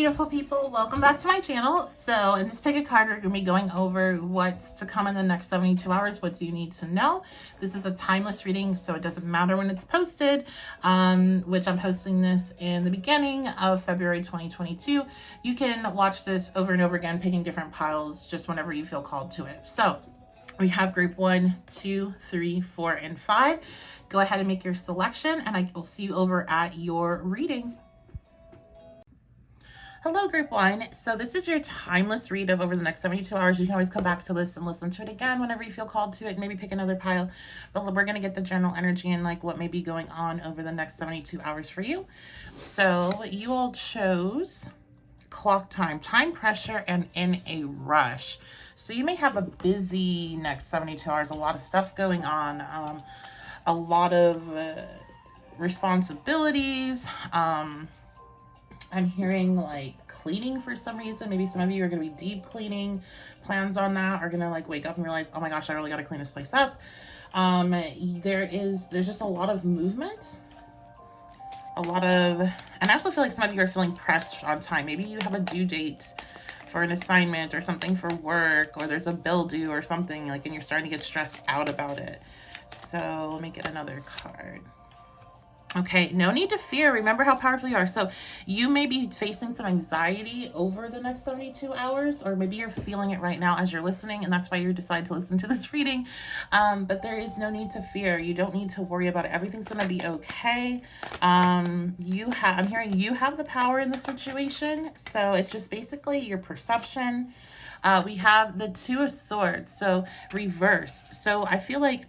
beautiful people, welcome back to my channel. So in this pick a card, we're going to be going over what's to come in the next 72 hours. What do you need to know? This is a timeless reading, so it doesn't matter when it's posted, which I'm posting this in the beginning of February 2022. You can watch this over and over again, picking different piles just whenever you feel called to it. So we have group 1, 2, 3, 4, and 5. Go ahead and make your selection, and I will see you over at your reading. Hello, group 1. So this is your timeless read of over the next 72 hours. You can always come back to this and listen to it again whenever you feel called to it. Maybe pick another pile. But we're going to get the general energy and like what may be going on over the next 72 hours for you. So you all chose clock time, time pressure, and in a rush. So you may have a busy next 72 hours, a lot of stuff going on, a lot of responsibilities. I'm hearing like cleaning for some reason. Maybe some of you are going to be deep cleaning. Plans on that are going to like wake up and realize, oh my gosh, I really got to clean this place up. There's just a lot of movement, and I also feel like some of you are feeling pressed on time. Maybe you have a due date for an assignment or something for work, or there's a bill due or something like, and you're starting to get stressed out about it. So let me get another card. Okay, no need to fear. Remember how powerful you are. So you may be facing some anxiety over the next 72 hours, or maybe you're feeling it right now as you're listening, and that's why you decide to listen to this reading. But there is no need to fear. You don't need to worry about it. Everything's going to be okay. I'm hearing you have the power in the situation. So it's just basically your perception. We have the Two of Swords, so reversed. So I feel like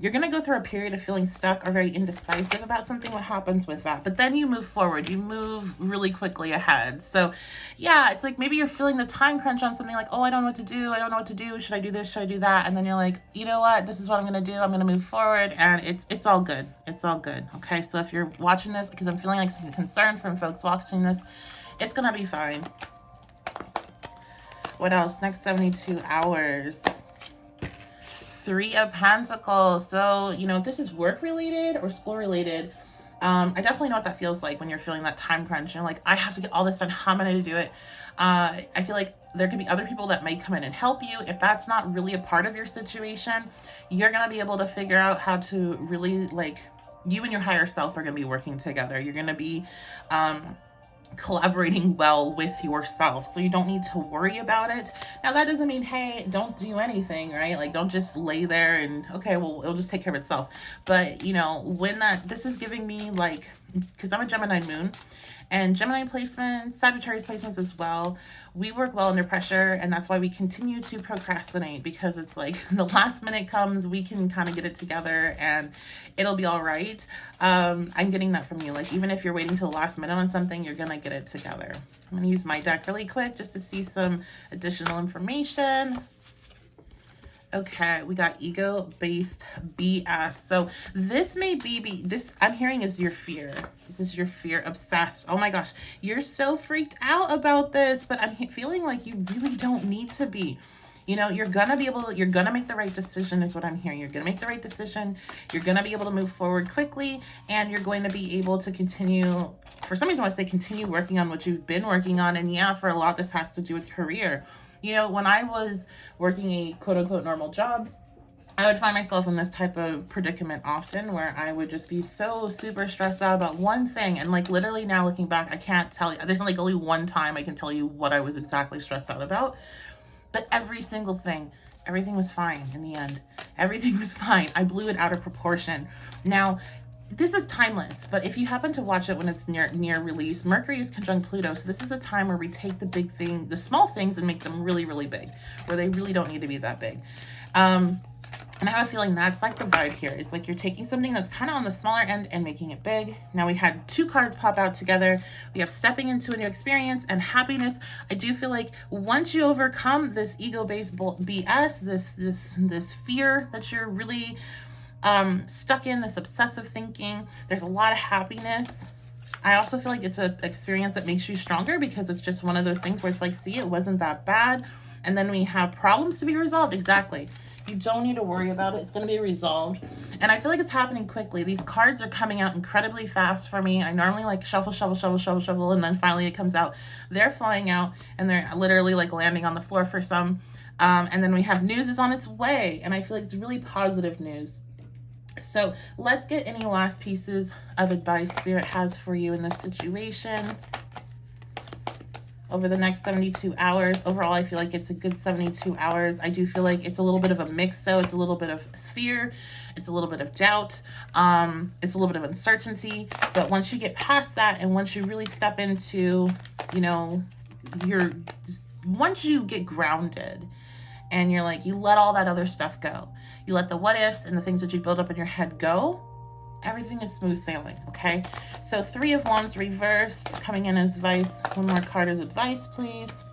you're going to go through a period of feeling stuck or very indecisive about something. What happens with that? But then you move forward. You move really quickly ahead. So yeah, it's like maybe you're feeling the time crunch on something like, oh, I don't know what to do. I don't know what to do. Should I do this? Should I do that? And then you're like, you know what? This is what I'm going to do. I'm going to move forward, and it's all good. It's all good. Okay. So if you're watching this, because I'm feeling like some concern from folks watching this, it's going to be fine. What else? Next 72 hours. Three of Pentacles. So, you know, if this is work related or school related, I definitely know what that feels like when you're feeling that time crunch. You're like, I have to get all this done. How am I going to do it? I feel like there could be other people that may come in and help you. If that's not really a part of your situation, you're going to be able to figure out how to really, like, you and your higher self are going to be working together. You're going to be collaborating well with yourself, so you don't need to worry about it. Now that doesn't mean, hey, don't do anything, right? Like, don't just lay there and okay, well, it'll just take care of itself. But you know, when this is giving me, like, because I'm a Gemini moon, and Gemini placements, Sagittarius placements as well, we work well under pressure, and that's why we continue to procrastinate, because it's like the last minute comes, we can kind of get it together and it'll be all right. I'm getting that from you. Like, even if you're waiting till the last minute on something, you're gonna get it together. I'm gonna use my deck really quick just to see some additional information. Okay, we got ego-based BS. So this may be this I'm hearing is your fear. This is your fear obsessed. Oh my gosh, you're so freaked out about this, but I'm feeling like you really don't need to be. You know, you're gonna make the right decision is what I'm hearing. You're gonna make the right decision. You're gonna be able to move forward quickly, and you're going to be able to continue, for some reason I want to say continue working on what you've been working on. And yeah, for a lot, this has to do with career. You know, when I was working a quote-unquote normal job, I would find myself in this type of predicament often, where I would just be so super stressed out about one thing. And like literally now looking back, I can't tell you, there's like only one time I can tell you what I was exactly stressed out about. But every single thing, everything was fine in the end. Everything was fine. I blew it out of proportion. Now, this is timeless, but if you happen to watch it when it's near release, Mercury is conjunct Pluto. So this is a time where we take the small things and make them really, really big, where they really don't need to be that big. And I have a feeling that's like the vibe here. It's like you're taking something that's kind of on the smaller end and making it big. Now we had two cards pop out together. We have stepping into a new experience and happiness. I do feel like once you overcome this ego-based BS, this fear that you're really stuck in, this obsessive thinking, there's a lot of happiness. I also feel like it's an experience that makes you stronger, because it's just one of those things where it's like, see, it wasn't that bad. And then we have problems to be resolved. Exactly. You don't need to worry about it. It's going to be resolved. And I feel like it's happening quickly. These cards are coming out incredibly fast for me. I normally like shuffle, shuffle, shuffle, shuffle, shuffle, and then finally it comes out. They're flying out, and they're literally like landing on the floor for some. And then we have news is on its way, and I feel like it's really positive news. So let's get any last pieces of advice Spirit has for you in this situation over the next 72 hours. Overall, I feel like it's a good 72 hours. I do feel like it's a little bit of a mix, so it's a little bit of fear, it's a little bit of doubt, it's a little bit of uncertainty. But once you get past that, and once you really step into, you know, once you get grounded, and you're like, you let all that other stuff go. You let the what ifs and the things that you build up in your head go. Everything is smooth sailing, okay? So 3 of Wands reversed, coming in as advice. One more card as advice, please.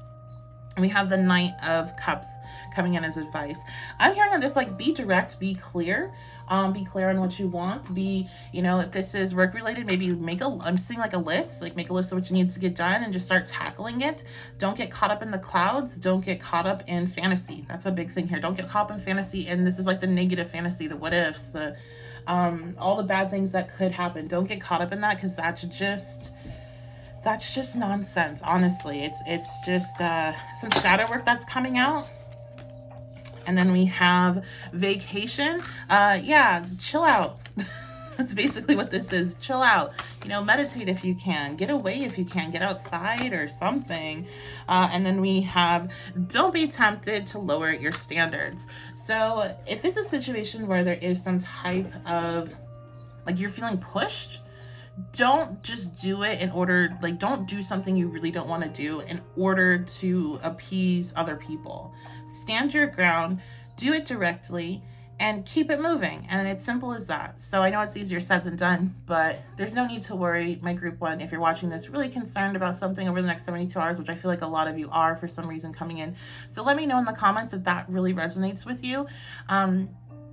And we have the Knight of Cups coming in as advice. I'm hearing on this, like, be direct, be clear. Be clear on what you want. Be, you know, if this is work related, maybe I'm seeing like a list, like make a list of what you need to get done and just start tackling it. Don't get caught up in the clouds. Don't get caught up in fantasy. That's a big thing here. Don't get caught up in fantasy. And this is like the negative fantasy, the what ifs, the, all the bad things that could happen. Don't get caught up in that, because that's just nonsense. Honestly, it's just some shadow work that's coming out. And then we have vacation. Yeah, chill out. That's basically what this is. Chill out. You know, meditate if you can. Get away if you can. Get outside or something. And then we have, don't be tempted to lower your standards. So if this is a situation where there is some type of, like, you're feeling pushed, don't just do it in order, like, don't do something you really don't want to do in order to appease other people. Stand your ground, do it directly, and keep it moving. And it's simple as that. So I know it's easier said than done, but there's no need to worry. My group 1, if you're watching this, really concerned about something over the next 72 hours, which I feel like a lot of you are for some reason coming in. So let me know in the comments if that really resonates with you.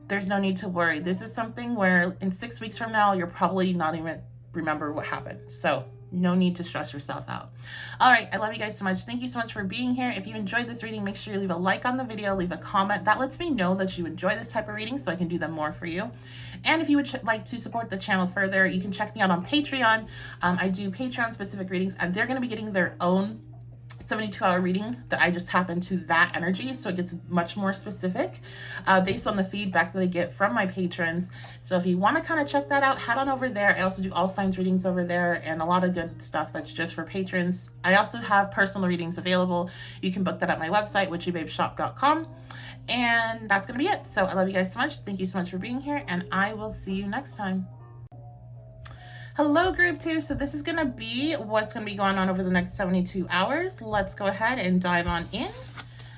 There's no need to worry. This is something where in 6 weeks from now, you're probably not even remember what happened. So no need to stress yourself out. All right, I love you guys so much. Thank you so much for being here. If you enjoyed this reading, make sure you leave a like on the video, leave a comment. That lets me know that you enjoy this type of reading, so I can do them more for you. And if you would like to support the channel further, you can check me out on Patreon. I do Patreon specific readings, and they're going to be getting their own 72-hour reading that I just tap into that energy, so it gets much more specific based on the feedback that I get from my patrons. So if you want to kind of check that out, head on over there. I also do all signs readings over there and a lot of good stuff that's just for patrons. I also have personal readings available. You can book that at my website, witchybabeshop.com. And that's going to be it. So I love you guys so much. Thank you so much for being here, and I will see you next time. Hello, group 2. So this is going to be what's going to be going on over the next 72 hours. Let's go ahead and dive on in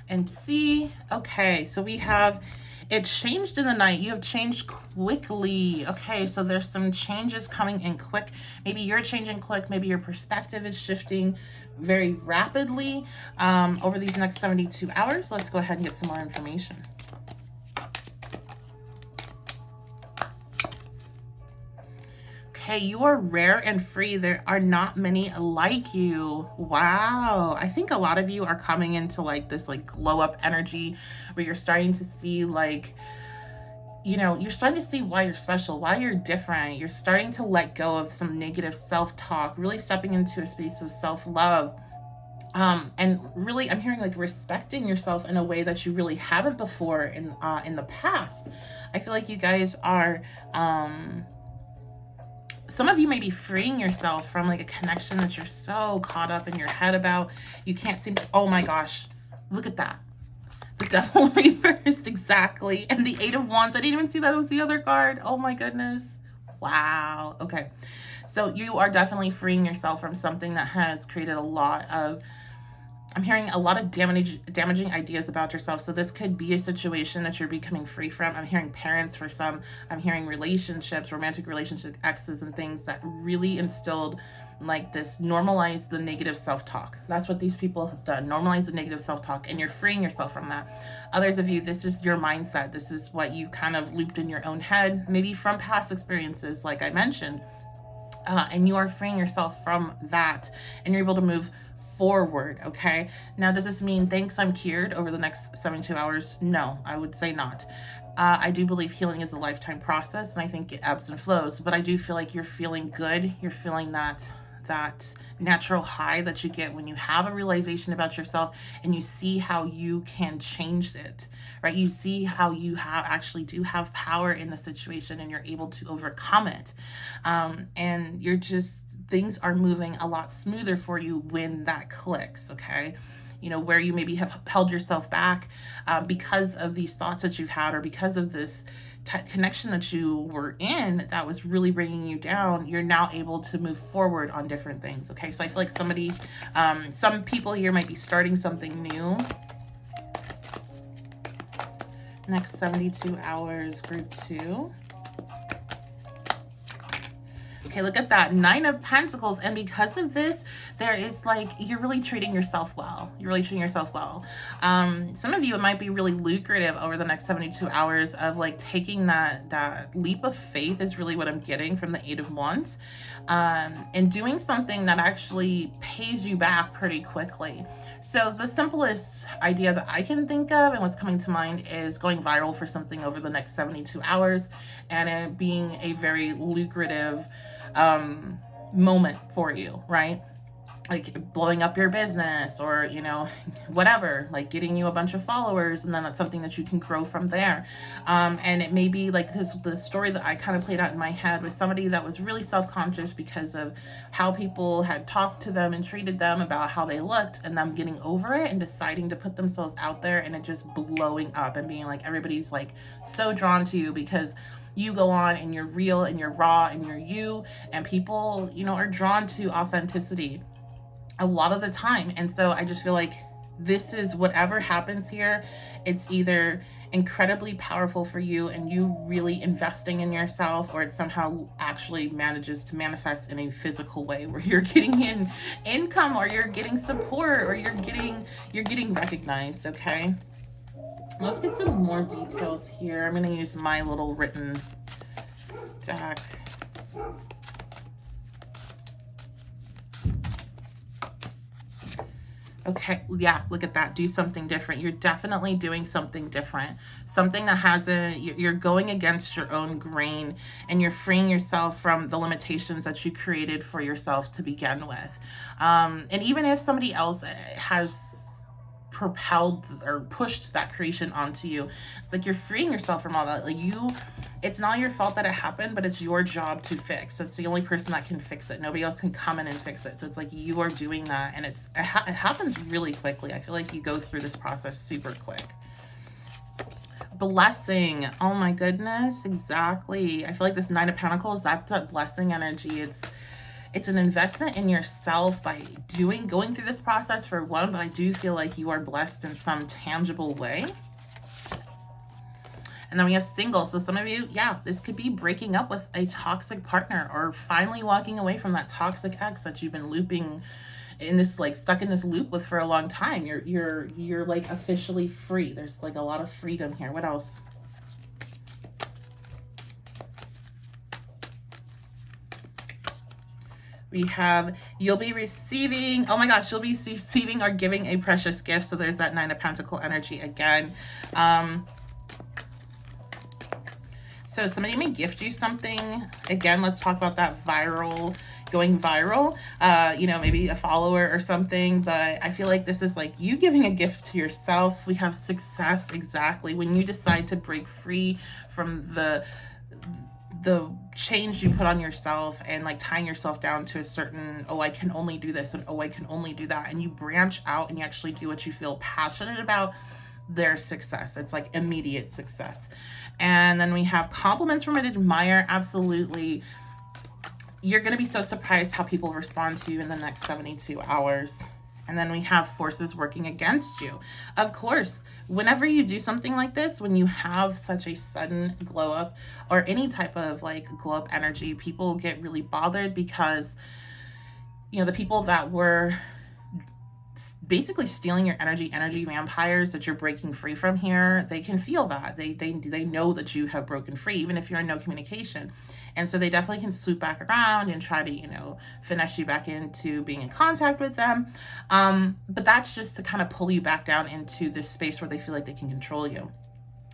and see. Okay, so we have, it changed in the night. You have changed quickly. Okay, so there's some changes coming in quick. Maybe you're changing quick. Maybe your perspective is shifting very rapidly over these next 72 hours. Let's go ahead and get some more information. Okay, you are rare and free. There are not many like you. Wow. I think a lot of you are coming into like this like glow up energy where you're starting to see like, you know, you're starting to see why you're special, why you're different. You're starting to let go of some negative self-talk, really stepping into a space of self-love. And really, I'm hearing like respecting yourself in a way that you really haven't before in the past. I feel like you guys are, some of you may be freeing yourself from like a connection that you're so caught up in your head about. You can't seem to, oh my gosh, look at that. The Devil reversed, exactly. And the 8 of Wands, I didn't even see that was the other card. Oh my goodness. Wow. Okay. So you are definitely freeing yourself from something that has created a lot of, I'm hearing a lot of damaging ideas about yourself. So this could be a situation that you're becoming free from. I'm hearing parents for some. I'm hearing relationships, romantic relationship, exes and things that really instilled like this, normalize the negative self-talk. That's what these people have done. Normalize the negative self-talk, and you're freeing yourself from that. Others of you, this is your mindset. This is what you kind of looped in your own head, maybe from past experiences, like I mentioned. And you are freeing yourself from that, and you're able to move forward. Okay. Now, does this mean thanks, I'm cured over the next 72 hours? No, I would say not. I do believe healing is a lifetime process, and I think it ebbs and flows, but I do feel like you're feeling good. You're feeling that natural high that you get when you have a realization about yourself and you see how you can change it, right? You see how you actually do have power in the situation and you're able to overcome it. And you're just, things are moving a lot smoother for you when that clicks, okay? You know, where you maybe have held yourself back because of these thoughts that you've had, or because of this connection that you were in that was really bringing you down, you're now able to move forward on different things. Okay, so I feel like somebody, some people here might be starting something new. Next 72 hours, group 2. Okay, look at that, 9 of Pentacles. And because of this, there is like, you're really treating yourself well. You're really treating yourself well. Some of you, it might be really lucrative over the next 72 hours of like taking that leap of faith is really what I'm getting from the 8 of Wands. And doing something that actually pays you back pretty quickly. So the simplest idea that I can think of and what's coming to mind is going viral for something over the next 72 hours and it being a very lucrative moment for you, right? Like blowing up your business, or, you know, whatever, like getting you a bunch of followers, and then that's something that you can grow from there. And it may be like this, the story that I kind of played out in my head was somebody that was really self-conscious because of how people had talked to them and treated them about how they looked, and them getting over it and deciding to put themselves out there, and it just blowing up and being like, everybody's like so drawn to you because you go on and you're real and you're raw and you're you, and people, you know, are drawn to authenticity a lot of the time. And so I just feel like this is, whatever happens here, it's either incredibly powerful for you and you really investing in yourself, or it somehow actually manages to manifest in a physical way where you're getting in income, or you're getting support, or you're getting recognized. Okay, let's get some more details here. I'm going to use my little written deck. Okay, yeah, look at that. Do something different. You're definitely doing something different. Something that you're going against your own grain, and you're freeing yourself from the limitations that you created for yourself to begin with. And even if somebody else has propelled or pushed that creation onto you, it's like you're freeing yourself from all that. Like it's not your fault that it happened, but it's your job to fix. It's the only person that can fix it. Nobody else can come in and fix it. So it's like you are doing that, and it happens really quickly. I feel like you go through this process super quick. Blessing. Oh my goodness, exactly. I feel like this 9 of Pentacles, that's that blessing energy. It's an investment in yourself by going through this process, for one, but I do feel like you are blessed in some tangible way. And then we have single. So some of you, yeah, this could be breaking up with a toxic partner, or finally walking away from that toxic ex that you've been looping in this, like stuck in this loop with for a long time. You're like officially free. There's like a lot of freedom here. What else? We have, you'll be receiving, oh my gosh, you'll be receiving or giving a precious gift. So there's that 9 of Pentacle energy again. So somebody may gift you something. Again, let's talk about that going viral, you know, maybe a follower or something. But I feel like this is like you giving a gift to yourself. We have success, exactly. When you decide to break free from the change you put on yourself, and like tying yourself down to a certain, oh, I can only do this, and oh, I can only do that, and you branch out and you actually do what you feel passionate about, there's success. It's like immediate success. And then we have compliments from an admirer. Absolutely. You're going to be so surprised how people respond to you in the next 72 hours. And then we have forces working against you. Of course, whenever you do something like this, when you have such a sudden glow up, or any type of like glow up energy, people get really bothered because, you know, the people that were basically stealing your energy vampires that you're breaking free from here. They can feel that. They know that you have broken free, even if you're in no communication. And so they definitely can swoop back around and try to, you know, finesse you back into being in contact with them. But that's just to kind of pull you back down into this space where they feel like they can control you.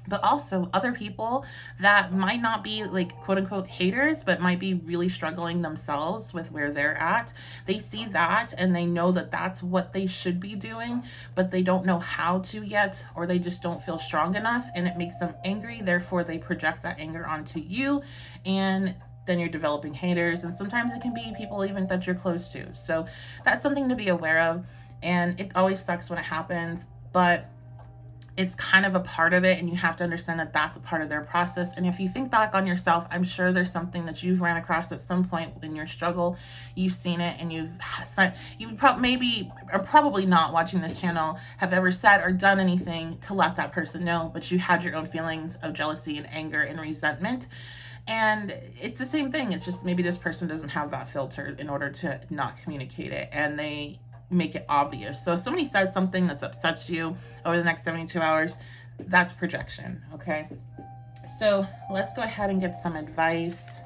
But also other people that might not be like quote unquote haters, but might be really struggling themselves with where they're at. They see that and they know that that's what they should be doing, but they don't know how to yet, or they just don't feel strong enough, and it makes them angry. Therefore, they project that anger onto you, and then you're developing haters. And sometimes it can be people even that you're close to. So that's something to be aware of. And it always sucks when it happens, but it's kind of a part of it, and you have to understand that that's a part of their process. And if you think back on yourself, I'm sure there's something that you've ran across at some point in your struggle. You've seen it, and you maybe are probably not watching this channel have ever said or done anything to let that person know, but you had your own feelings of jealousy and anger and resentment. And it's the same thing. It's just maybe this person doesn't have that filter in order to not communicate it, and they make it obvious. So if somebody says something that upsets you over the next 72 hours, that's projection, okay? So let's go ahead and get some advice.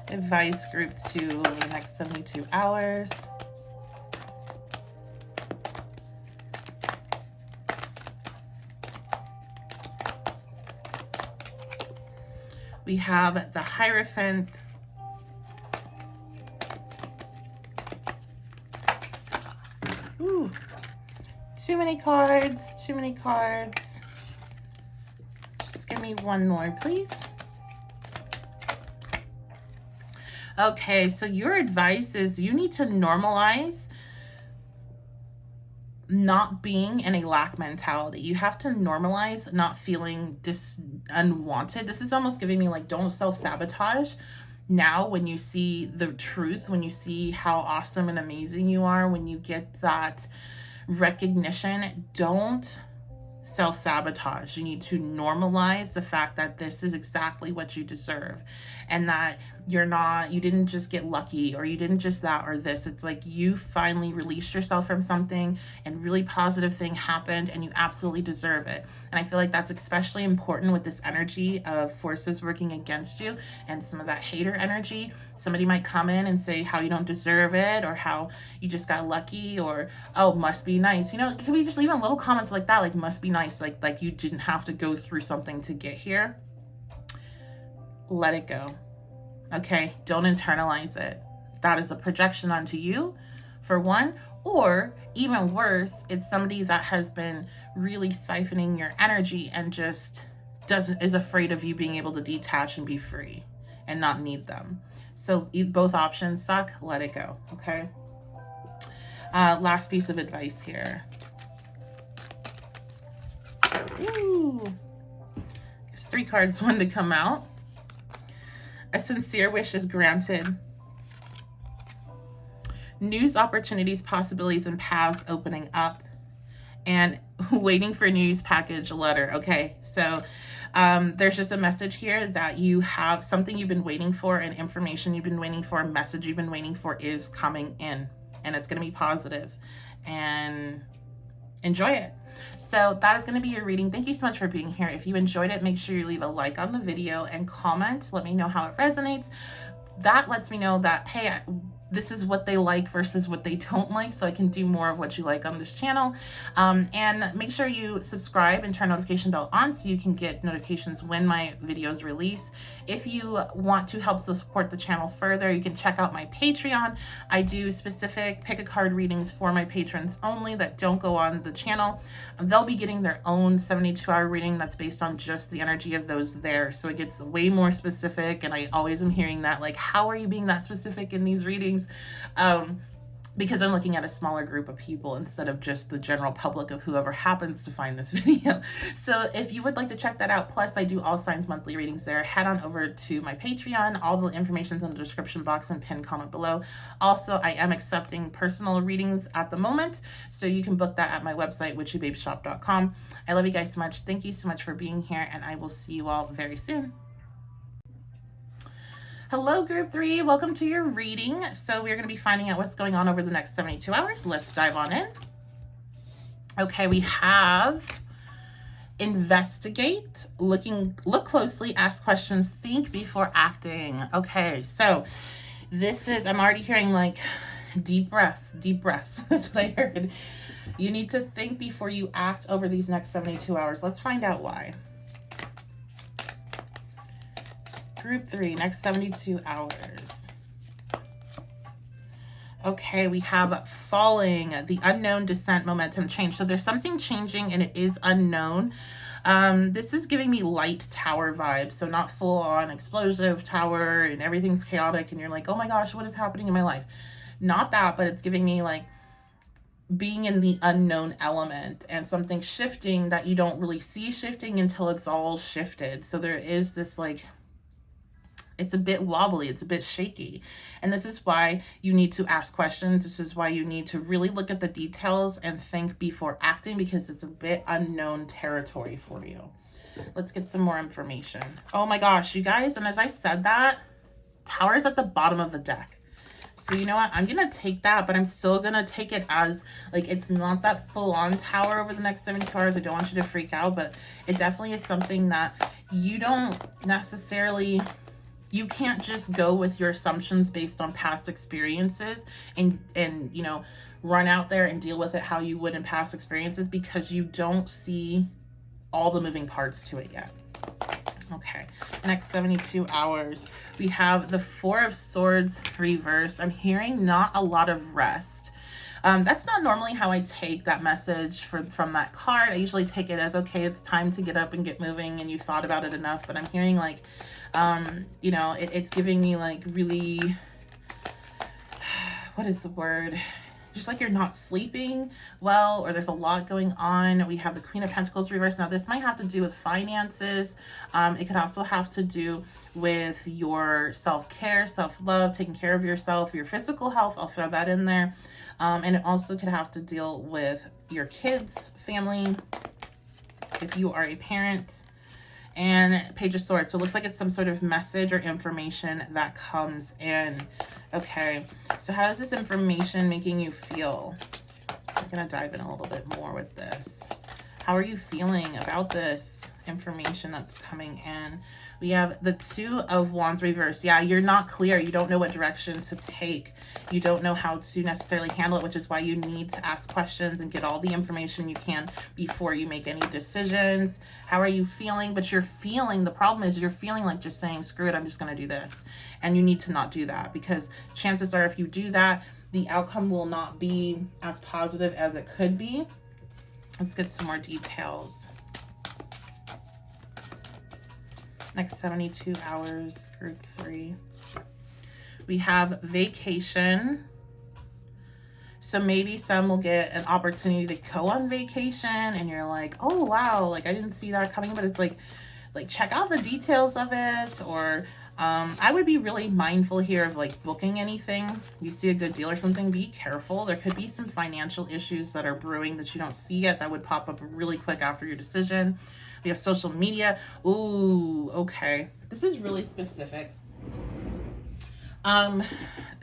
Advice group 2 over the next 72 hours. We have the Hierophant, too many cards. Just give me one more, please. Okay, so your advice is you need to normalize not being in a lack mentality. You have to normalize not feeling unwanted. This is almost giving me like, don't self-sabotage. Now, when you see the truth, when you see how awesome and amazing you are, when you get that recognition, don't self-sabotage. You need to normalize the fact that this is exactly what you deserve, and that you didn't just get lucky, or you didn't just that or this. It's like you finally released yourself from something and really positive thing happened, and you absolutely deserve it. And I feel like that's especially important with this energy of forces working against you and some of that hater energy. Somebody might come in and say how you don't deserve it, or how you just got lucky, or oh, must be nice. You know, it could be just even little comments like that, like must be nice, like you didn't have to go through something to get here. Let it go. Okay, don't internalize it. That is a projection onto you, for one, or even worse, it's somebody that has been really siphoning your energy and just is afraid of you being able to detach and be free and not need them. So both options suck. Let it go. Okay. Last piece of advice here. Ooh, there's 3 cards, one to come out. A sincere wish is granted. News opportunities, possibilities, and paths opening up. And waiting for a news package letter. Okay, so there's just a message here that you have something you've been waiting for, and information you've been waiting for, a message you've been waiting for is coming in, and it's going to be positive, and enjoy it. So that is going to be your reading. Thank you so much for being here. If you enjoyed it, make sure you leave a like on the video and comment. Let me know how it resonates. That lets me know that, hey, this is what they like versus what they don't like, so I can do more of what you like on this channel. And make sure you subscribe and turn notification bell on so you can get notifications when my videos release. If you want to help support the channel further, you can check out my Patreon. I do specific pick a card readings for my patrons only that don't go on the channel. They'll be getting their own 72-hour reading that's based on just the energy of those there. So it gets way more specific, and I always am hearing that, like, how are you being that specific in these readings? Because I'm looking at a smaller group of people instead of just the general public of whoever happens to find this video. So if you would like to check that out, plus I do all signs monthly readings there, head on over to my Patreon. All the information's in the description box and pinned comment below. Also, I am accepting personal readings at the moment, so you can book that at my website, witchybabeshop.com. I love you guys so much. Thank you so much for being here, and I will see you all very soon. Hello, group 3. Welcome to your reading. So we're going to be finding out what's going on over the next 72 hours. Let's dive on in. Okay, we have investigate, look closely, ask questions, think before acting. Okay, so this is, I'm already hearing like deep breaths. That's what I heard. You need to think before you act over these next 72 hours. Let's find out why. Group 3, next 72 hours. Okay, we have falling, the unknown, descent, momentum, change. So there's something changing and it is unknown. This is giving me light tower vibes. So not full on explosive tower and everything's chaotic and you're like, oh my gosh, what is happening in my life? Not that, but it's giving me like being in the unknown element and something shifting that you don't really see shifting until it's all shifted. So there is this like, it's a bit wobbly, it's a bit shaky. And this is why you need to ask questions. This is why you need to really look at the details and think before acting, because it's a bit unknown territory for you. Let's get some more information. Oh my gosh, you guys, and as I said that, Tower's at the bottom of the deck. So you know what, I'm gonna take that, but I'm still gonna take it as like, it's not that full-on Tower over the next 72 hours. I don't want you to freak out, but it definitely is something that you don't necessarily, you can't just go with your assumptions based on past experiences and you know, run out there and deal with it how you would in past experiences, because you don't see all the moving parts to it yet. Okay, next 72 hours, we have the 4 of Swords reversed. I'm hearing not a lot of rest. That's not normally how I take that message from that card. I usually take it as, okay, it's time to get up and get moving and you thought about it enough. But I'm hearing like, you know, it's giving me like really, what is the word? Just like you're not sleeping well, or there's a lot going on. We have the Queen of Pentacles reversed. Now this might have to do with finances. It could also have to do with your self-care, self-love, taking care of yourself, your physical health. I'll throw that in there. And it also could have to deal with your kids, family, if you are a parent. And Page of Swords. So it looks like it's some sort of message or information that comes in. Okay, so how is this information making you feel? I'm gonna dive in a little bit more with this. How are you feeling about this information that's coming in? We have the 2 of Wands reversed. Yeah, you're not clear. You don't know what direction to take. You don't know how to necessarily handle it, which is why you need to ask questions and get all the information you can before you make any decisions. How are you feeling? But you're feeling, the problem is you're feeling like just saying, screw it, I'm just going to do this. And you need to not do that, because chances are if you do that, the outcome will not be as positive as it could be. Let's get some more details. Next 72 hours, group 3. We have vacation. So maybe some will get an opportunity to go on vacation and you're like, oh wow, like I didn't see that coming, but it's like check out the details of it. Or I would be really mindful here of like booking anything. You see a good deal or something, be careful. There could be some financial issues that are brewing that you don't see yet that would pop up really quick after your decision. We have social media. Ooh, okay. This is really specific.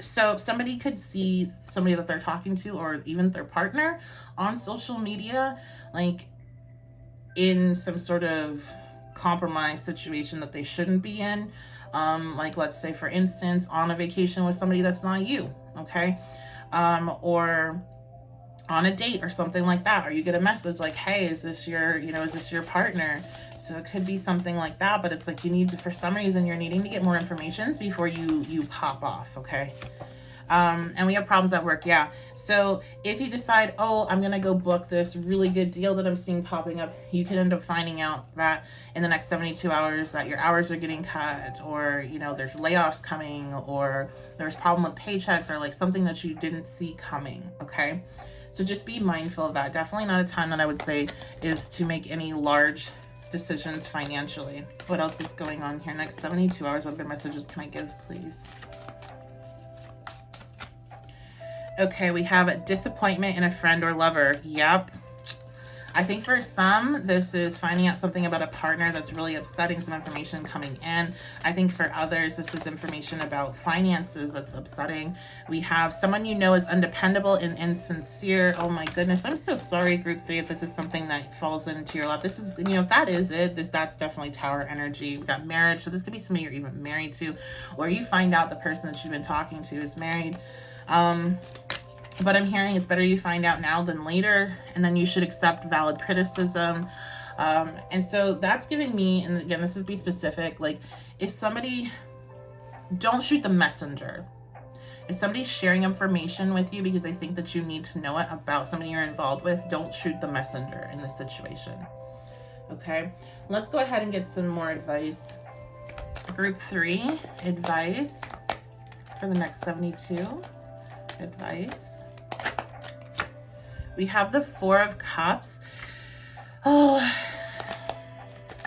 So somebody could see somebody that they're talking to, or even their partner, on social media, like in some sort of compromised situation that they shouldn't be in. Like let's say for instance, on a vacation with somebody that's not you, okay? Or on a date or something like that, or you get a message like, hey, is this your, you know, is this your partner? So it could be something like that, but it's like you need to, for some reason, you're needing to get more information before you pop off, okay? And we have problems at work, yeah. So if you decide, oh, I'm gonna go book this really good deal that I'm seeing popping up, you could end up finding out that in the next 72 hours that your hours are getting cut, or, you know, there's layoffs coming, or there's problem with paychecks, or like something that you didn't see coming, okay? So just be mindful of that. Definitely not a time that I would say is to make any large decisions financially. What else is going on here? Next 72 hours, what other messages can I give, please? Okay, we have a disappointment in a friend or lover. Yep. I think for some, this is finding out something about a partner that's really upsetting, some information coming in. I think for others, this is information about finances that's upsetting. We have someone you know is undependable and insincere. Oh my goodness. I'm so sorry, group 3, if this is something that falls into your lap. This is, you know, if that is it, that's definitely Tower energy. We got marriage. So this could be somebody you're even married to, or you find out the person that you've been talking to is married. But I'm hearing it's better you find out now than later, and then you should accept valid criticism. And so that's giving me, and again, this is be specific, like if somebody, don't shoot the messenger. If somebody's sharing information with you because they think that you need to know it about somebody you're involved with, don't shoot the messenger in this situation. Okay, let's go ahead and get some more advice. Group 3, advice for the next 72. Advice. We have the 4 of Cups. Oh,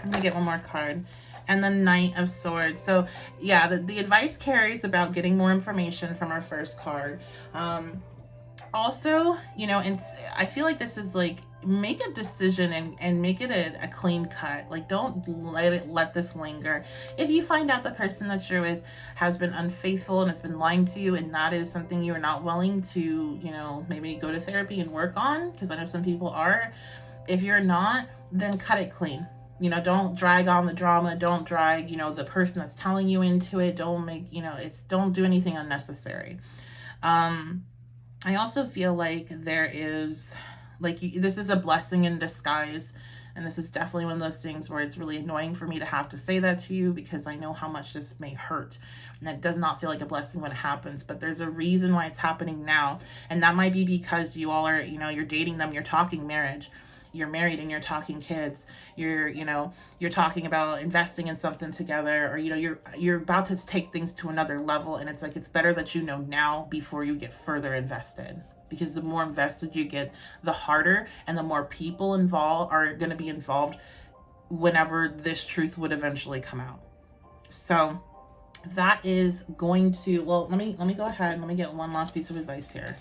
I'm gonna get one more card. And the Knight of Swords. So yeah, the advice carries about getting more information from our first card. Also, you know, and I feel like this is like, make a decision and make it a clean cut. Like, don't let this linger. If you find out the person that you're with has been unfaithful and has been lying to you, and that is something you are not willing to, you know, maybe go to therapy and work on, because I know some people are. If you're not, then cut it clean. You know, don't drag on the drama. Don't drag, you know, the person that's telling you into it. Don't make, you know, don't do anything unnecessary. I also feel like there is, like, this is a blessing in disguise. And this is definitely one of those things where it's really annoying for me to have to say that to you, because I know how much this may hurt. And it does not feel like a blessing when it happens, but there's a reason why it's happening now. And that might be because you all are, you know, you're dating them, you're talking marriage. You're married and you're talking kids. You're talking about investing in something together, or, you know, you're about to take things to another level. And it's like, it's better that you know now before you get further invested, because the more invested you get, the harder, and the more people involved are going to be involved whenever this truth would eventually come out. So that is going to, well, let me go ahead and let me get one last piece of advice here.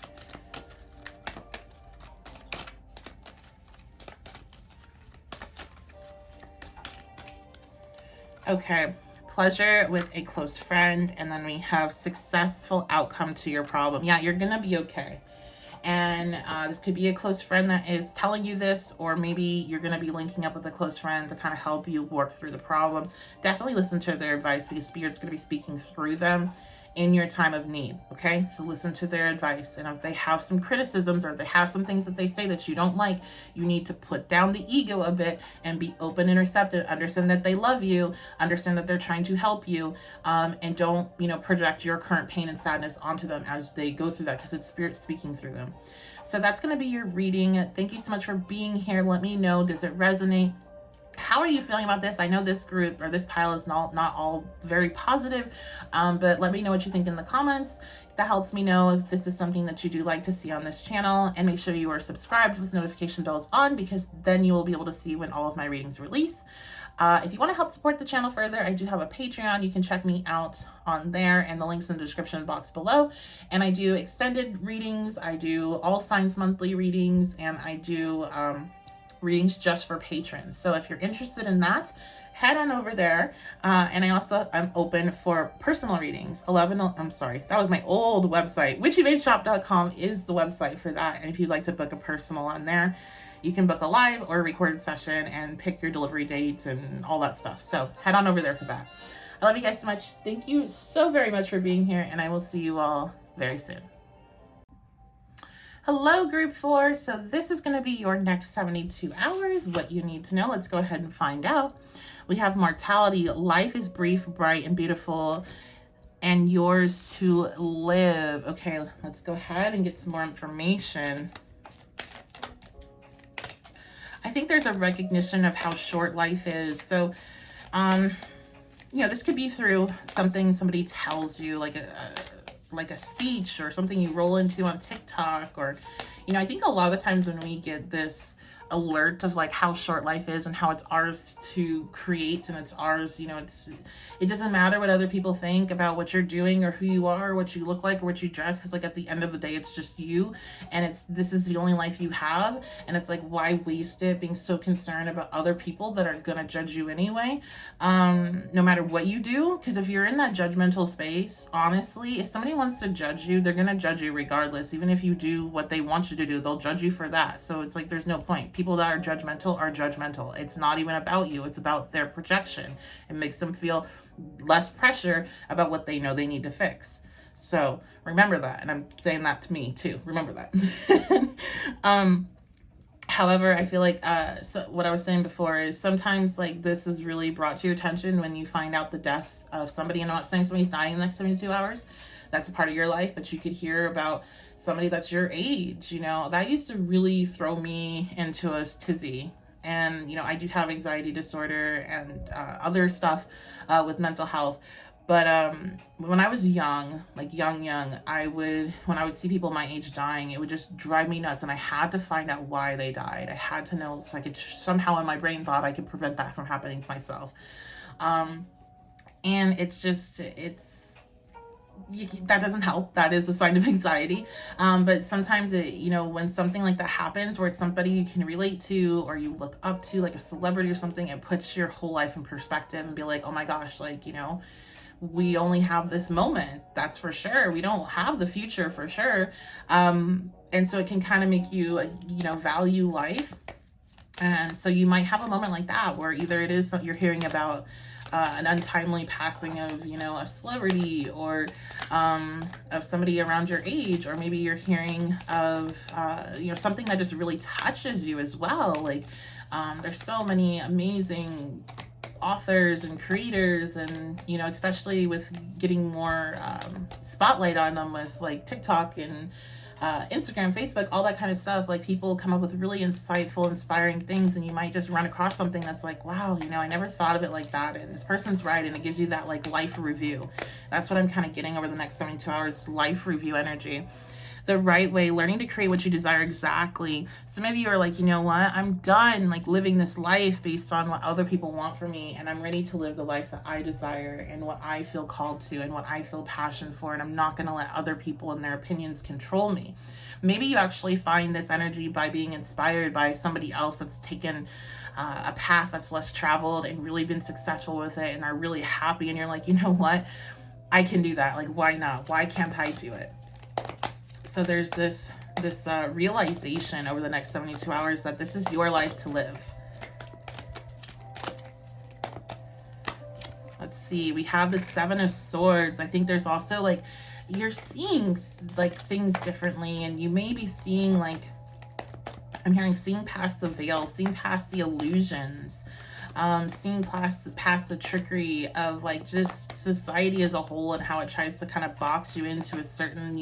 Okay, pleasure with a close friend, and then we have successful outcome to your problem. Yeah, you're gonna be okay. And this could be a close friend that is telling you this, or maybe you're gonna be linking up with a close friend to kind of help you work through the problem. Definitely listen to their advice, because Spirit's gonna be speaking through them in your time of need. Okay, so listen to their advice, and if they have some criticisms, or if they have some things that they say that you don't like, you need to put down the ego a bit and be open and receptive. Understand that they love you, understand that they're trying to help you, and don't, you know, project your current pain and sadness onto them as they go through that, because it's Spirit speaking through them. So that's going to be your reading. Thank you so much for being here. Let me know, does it resonate? How are you feeling about this? I know this group, or this pile, is not all very positive, but let me know what you think in the comments. That helps me know if this is something that you do like to see on this channel, and make sure you are subscribed with notification bells on, because then you will be able to see when all of my readings release. If you want to help support the channel further, I do have a Patreon. You can check me out on there, and the link's in the description box below. And I do extended readings, I do all signs monthly readings, and I do readings just for patrons. So if you're interested in that, head on over there. And I'm open for personal readings. That was my old website. witchyvapeshop.com is the website for that. And if you'd like to book a personal on there, you can book a live or a recorded session and pick your delivery dates and all that stuff. So head on over there for that. I love you guys so much. Thank you so very much for being here, and I will see you all very soon. Hello, group 4. So this is going to be your next 72 hours. What you need to know. Let's go ahead and find out. We have mortality. Life is brief, bright, and beautiful, and yours to live. Okay, let's go ahead and get some more information. I think there's a recognition of how short life is. So, you know, this could be through something somebody tells you, like a speech, or something you roll into on TikTok, or, you know, I think a lot of the times when we get this alert of like how short life is and how it's ours to create, and it's ours, it doesn't matter what other people think about what you're doing or who you are or what you look like or what you dress, because like at the end of the day it's just you, and this is the only life you have. And it's like, why waste it being so concerned about other people that are gonna judge you anyway, no matter what you do? Because if you're in that judgmental space, honestly, if somebody wants to judge you, they're gonna judge you regardless. Even if you do what they want you to do, they'll judge you for that. So it's like, there's no point. People that are judgmental. It's not even about you, it's about their projection. It makes them feel less pressure about what they know they need to fix. So remember that. And I'm saying that to me too. Remember that. However, I feel like so what I was saying before is sometimes like this is really brought to your attention when you find out the death of somebody. And I'm not saying somebody's dying in the next 72 hours. That's a part of your life, but you could hear about somebody that's your age, that used to really throw me into a tizzy. And, I do have anxiety disorder and other stuff with mental health. But when I was young, like young, when I would see people my age dying, it would just drive me nuts. And I had to find out why they died. I had to know, so I could somehow in my brain thought I could prevent that from happening to myself. And that doesn't help. That is a sign of anxiety. But sometimes when something like that happens, where it's somebody you can relate to or you look up to, like a celebrity or something, it puts your whole life in perspective and be like, oh my gosh, like, we only have this moment. That's for sure. We don't have the future for sure. And so it can kind of make you, value life. And so you might have a moment like that where either it is you're hearing about an untimely passing of, a celebrity or of somebody around your age, or maybe you're hearing of, something that just really touches you as well. Like there's so many amazing authors and creators, and, especially with getting more spotlight on them with like TikTok and Instagram, Facebook, all that kind of stuff. Like people come up with really insightful, inspiring things, and you might just run across something that's like, wow, I never thought of it like that, and this person's right, and it gives you that like life review. That's what I'm kind of getting over the next 72 hours, life review energy. The right way, learning to create what you desire exactly. Some of you are like, I'm done like living this life based on what other people want from me, and I'm ready to live the life that I desire and what I feel called to and what I feel passion for, and I'm not going to let other people and their opinions control me. Maybe you actually find this energy by being inspired by somebody else that's taken a path that's less traveled and really been successful with it and are really happy, and you're like, what? I can do that. Like, why not? Why can't I do it? So there's this realization over the next 72 hours that this is your life to live. Let's see. We have the 7 of Swords. I think there's also like, you're seeing like things differently, and you may be seeing like, I'm hearing seeing past the veil, seeing past the illusions, seeing past the trickery of like just society as a whole and how it tries to kind of box you into a certain,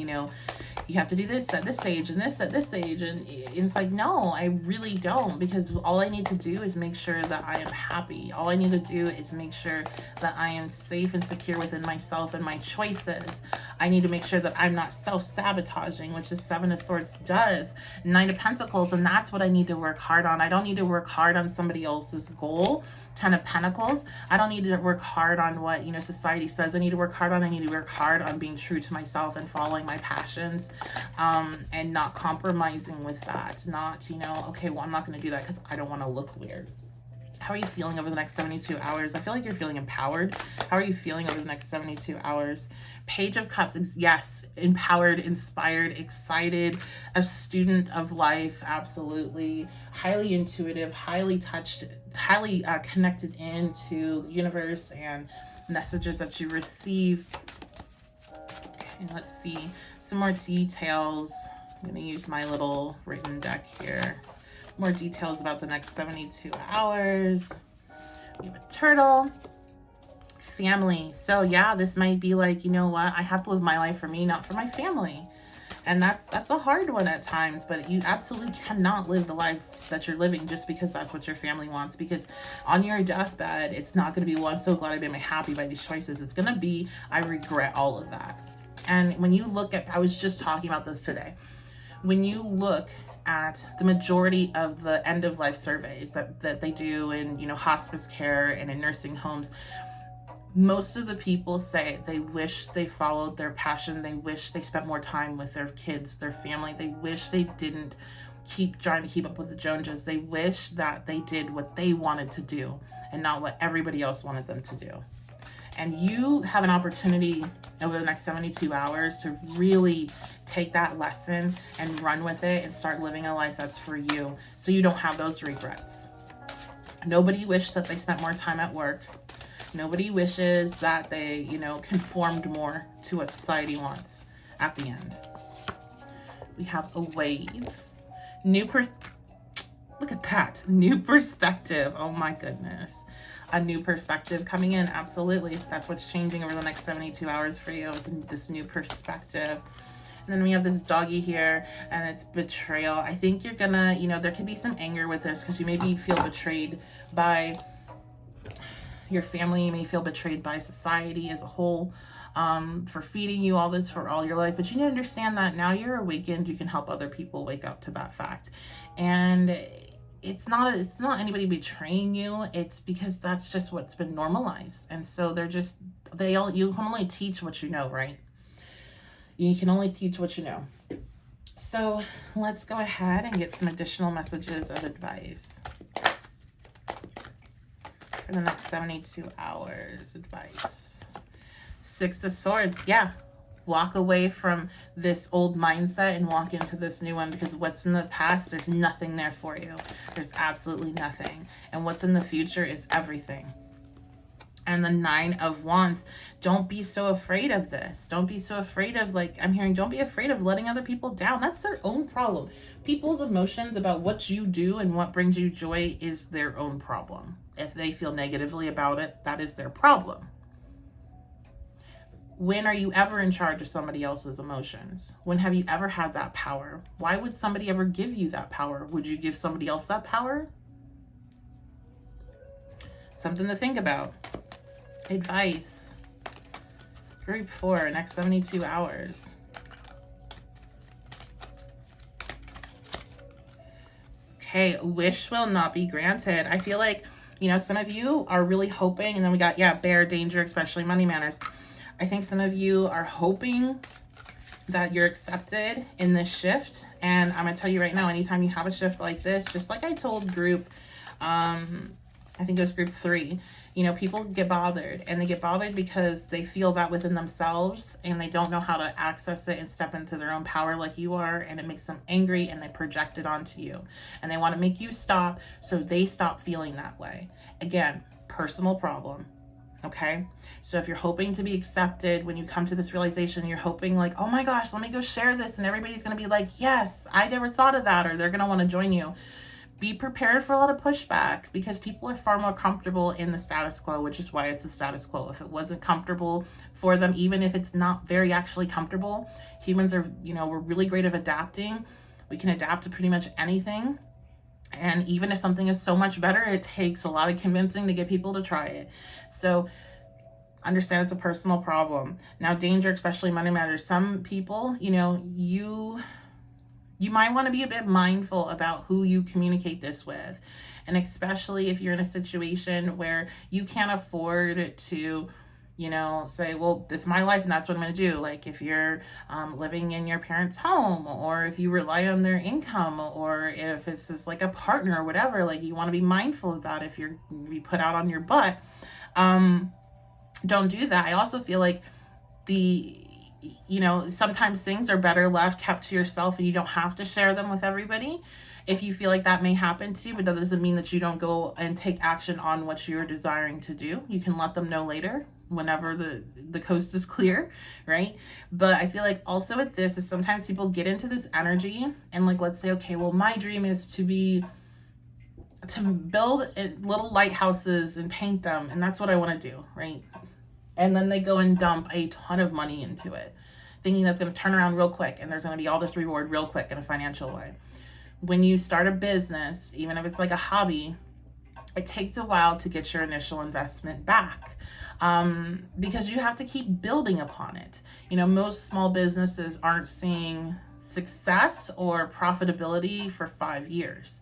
you have to do this at this age and this at this age. And it's like, no, I really don't, because all I need to do is make sure that I am happy. All I need to do is make sure that I am safe and secure within myself and my choices. I need to make sure that I'm not self-sabotaging, which the 7 of Swords does. 9 of Pentacles, and that's what I need to work hard on. I don't need to work hard on somebody else's goal. 10 of Pentacles, I don't need to work hard on what, society says I need to work hard on. I need to work hard on being true to myself and following my passions, and not compromising with that. Not, okay, well, I'm not going to do that because I don't want to look weird. How are you feeling over the next 72 hours? I feel like you're feeling empowered. How are you feeling over the next 72 hours? Page of Cups, yes, empowered, inspired, excited, a student of life, absolutely. Highly intuitive, highly touched, highly connected into the universe and messages that you receive. Okay, let's see. Some more details. I'm going to use my little written deck here. More details about the next 72 hours. We have a turtle. Family. So yeah, this might be like, what? I have to live my life for me, not for my family. And that's a hard one at times, but you absolutely cannot live the life that you're living just because that's what your family wants. Because on your deathbed, it's not going to be, well, I'm so glad I've been happy by these choices. It's going to be, I regret all of that. And when you look at, I was just talking about this today. When you look at the majority of the end of life surveys that they do in, you know, hospice care and in nursing homes, most of the people say they wish they followed their passion. They wish they spent more time with their kids, their family. They wish they didn't keep trying to keep up with the Joneses. They wish that they did what they wanted to do and not what everybody else wanted them to do. And you have an opportunity over the next 72 hours to really take that lesson and run with it and start living a life that's for you, so you don't have those regrets. Nobody wished that they spent more time at work. Nobody wishes that they, you know, conformed more to what society wants at the end. We have a wave. Look at that. New perspective. Oh my goodness. A new perspective coming in. Absolutely. That's what's changing over the next 72 hours for you. It's this new perspective. And then we have this doggy here, and it's betrayal. I think you're gonna, you know, there could be some anger with this because you maybe feel betrayed by your family. You may feel betrayed by society as a whole, for feeding you all this for all your life. But you need to understand that now you're awakened, you can help other people wake up to that fact. And it's not anybody betraying you. It's because that's just what's been normalized. And so you can only teach what you know, right? You can only teach what you know. So let's go ahead and get some additional messages of advice for the next 72 hours. Advice. 6 of Swords. Yeah. Walk away from this old mindset and walk into this new one, because what's in the past, there's nothing there for you. There's absolutely nothing. And what's in the future is everything. And the 9 of Wands. Don't be so afraid of this. Don't be so afraid of, like, I'm hearing, don't be afraid of letting other people down. That's their own problem. People's emotions about what you do and what brings you joy is their own problem. If they feel negatively about it, that is their problem. When are you ever in charge of somebody else's emotions? When have you ever had that power? Why would somebody ever give you that power? Would you give somebody else that power? Something to think about. Advice. Group 4, next 72 hours. Okay, wish will not be granted. I feel like, you know, some of you are really hoping, and then we got, yeah, bear, danger, especially money matters. I think some of you are hoping that you're accepted in this shift. And I'm going to tell you right now, anytime you have a shift like this, just like I told group, I think it was group 3, you know, people get bothered, and they get bothered because they feel that within themselves and they don't know how to access it and step into their own power like you are. And it makes them angry, and they project it onto you, and they want to make you stop so they stop feeling that way. Again, personal problem. Okay, so if you're hoping to be accepted, when you come to this realization, you're hoping like, oh my gosh, let me go share this, and everybody's going to be like, yes, I never thought of that, or they're going to want to join you. Be prepared for a lot of pushback, because people are far more comfortable in the status quo, which is why it's the status quo. If it wasn't comfortable for them, even if it's not very actually comfortable, humans are, you know, we're really great at adapting. We can adapt to pretty much anything. And even if something is so much better, it takes a lot of convincing to get people to try it. So understand it's a personal problem. Now, danger, especially money matters. Some people, you know, you might want to be a bit mindful about who you communicate this with. And especially if you're in a situation where you can't afford to, you know, say, well, it's my life and that's what I'm going to do. Like if you're living in your parents' home, or if you rely on their income, or if it's just like a partner or whatever, like you want to be mindful of that if you're going to be put out on your butt. Don't do that. I also feel like you know, sometimes things are better left kept to yourself, and you don't have to share them with everybody. If you feel like that may happen to you, but that doesn't mean that you don't go and take action on what you're desiring to do. You can let them know later, whenever the coast is clear, right? But I feel like also with this is sometimes people get into this energy and like, let's say, okay, well, my dream is to build little lighthouses and paint them, and that's what I want to do, right? And then they go and dump a ton of money into it, thinking that's going to turn around real quick, and there's going to be all this reward real quick in a financial way. When you start a business, even if it's like a hobby, it takes a while to get your initial investment back, because you have to keep building upon it. You know, most small businesses aren't seeing success or profitability for 5 years.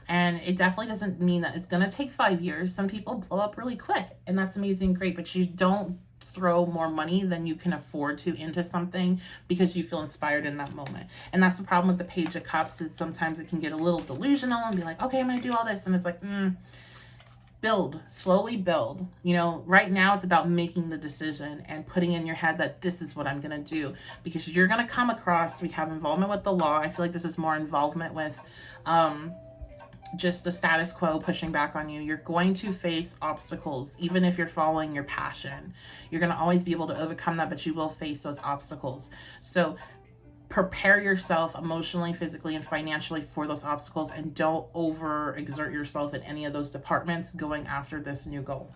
And it definitely doesn't mean that it's going to take 5 years. Some people blow up really quick, and that's amazing, great, but you don't throw more money than you can afford to into something because you feel inspired in that moment. And that's the problem with the Page of Cups, is sometimes it can get a little delusional and be like, okay, I'm going to do all this. And it's like, build, slowly build. You know, right now it's about making the decision and putting in your head that this is what I'm going to do, because you're going to come across, we have involvement with the law. I feel like this is more involvement with, just the status quo pushing back on you. You're going to face obstacles, even if you're following your passion. You're going to always be able to overcome that, but you will face those obstacles. So prepare yourself emotionally, physically, and financially for those obstacles, and don't overexert yourself in any of those departments going after this new goal.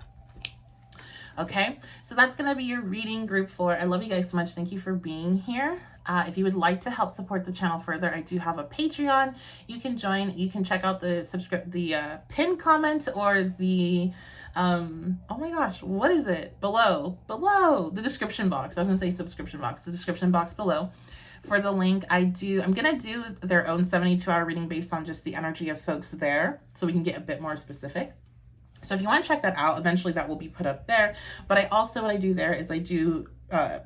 Okay, so that's going to be your reading, group 4. I love you guys so much. Thank you for being here. If you would like to help support the channel further, I do have a Patreon. You can join. You can check out the pinned comment, or the oh my gosh, what is it? Below the description box. I was gonna say subscription box, the description box below. For the link, I'm gonna do their own 72-hour reading based on just the energy of folks there, so we can get a bit more specific. So if you want to check that out, eventually that will be put up there. But I also, what I do there is I do